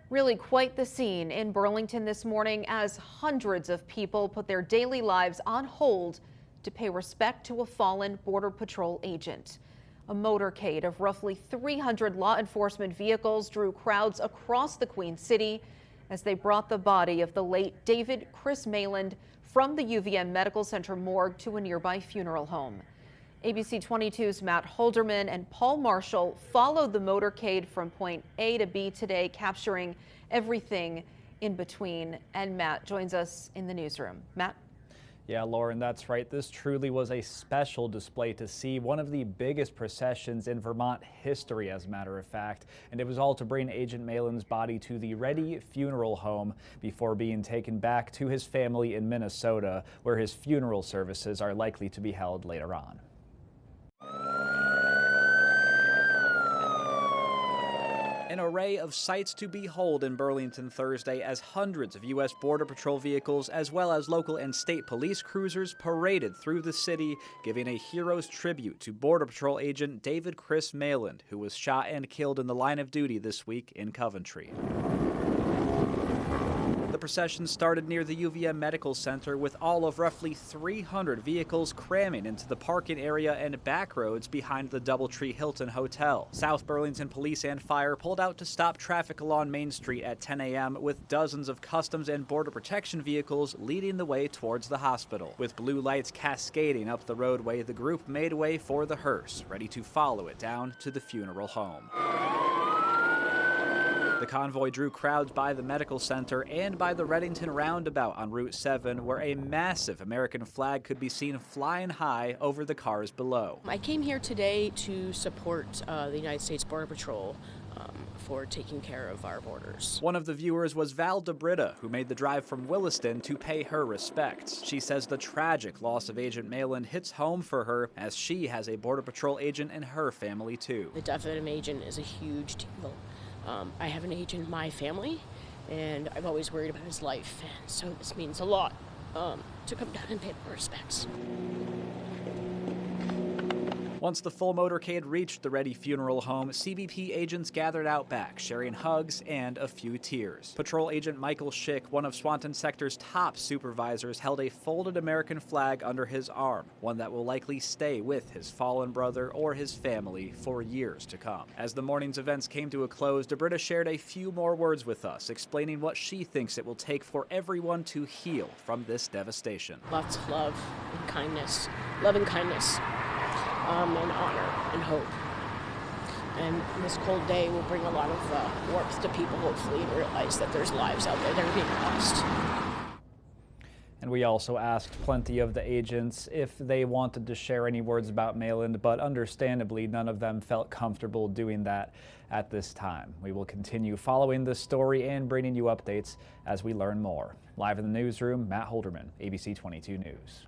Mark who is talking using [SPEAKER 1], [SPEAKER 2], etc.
[SPEAKER 1] Really quite the scene in Burlington this morning as hundreds of people put their daily lives on hold to pay respect to a fallen Border Patrol agent. A motorcade of roughly 300 law enforcement vehicles drew crowds across the Queen City as they brought the body of the late David Chris Mayland from the UVM Medical Center morgue to a nearby funeral home. ABC 22's Matt Holderman and Paul Marshall followed the motorcade from point A to B today, capturing everything in between. And Matt joins us in the newsroom. Matt?
[SPEAKER 2] Yeah, Lauren, that's right. This truly was a special display to see, one of the biggest processions in Vermont history, as a matter of fact. And it was all to bring Agent Mayland's body to the Ready Funeral Home before being taken back to his family in Minnesota, where his funeral services are likely to be held later on. An array of sights to behold in Burlington Thursday as hundreds of U.S. Border Patrol vehicles as well as local and state police cruisers paraded through the city, giving a hero's tribute to Border Patrol agent David Chris Mayland, who was shot and killed in the line of duty this week in Coventry. The procession started near the UVM Medical Center with all of roughly 300 vehicles cramming into the parking area and back roads behind the Doubletree Hilton Hotel. South Burlington Police and Fire pulled out to stop traffic along Main Street at 10 a.m. with dozens of Customs and Border Protection vehicles leading the way towards the hospital. With blue lights cascading up the roadway, the group made way for the hearse, ready to follow it down to the funeral home. The convoy drew crowds by the medical center and by the Reddington roundabout on Route 7, where a massive American flag could be seen flying high over the cars below.
[SPEAKER 3] I came here today to support the United States Border Patrol for taking care of our borders.
[SPEAKER 2] One of the viewers was Val DeBritta, who made the drive from Williston to pay her respects. She says the tragic loss of Agent Mayland hits home for her, as she has a Border Patrol agent in her family too.
[SPEAKER 3] The death of an agent is a huge deal. I have an agent in my family, and I've always worried about his life, and so this means a lot to come down and pay my respects.
[SPEAKER 2] Once the full motorcade reached the Ready Funeral Home, CBP agents gathered out back, sharing hugs and a few tears. Patrol Agent Michael Schick, one of Swanton Sector's top supervisors, held a folded American flag under his arm, one that will likely stay with his fallen brother or his family for years to come. As the morning's events came to a close, DeBritta shared a few more words with us, explaining what she thinks it will take for everyone to heal from this devastation.
[SPEAKER 3] Lots of love and kindness, and honor and hope. And this cold day will bring a lot of warmth to people, hopefully, and realize that there's lives out there that are being lost.
[SPEAKER 2] And we also asked plenty of the agents if they wanted to share any words about Mayland, but understandably, none of them felt comfortable doing that at this time. We will continue following this story and bringing you updates as we learn more. Live in the newsroom, Matt Holderman, ABC 22 News.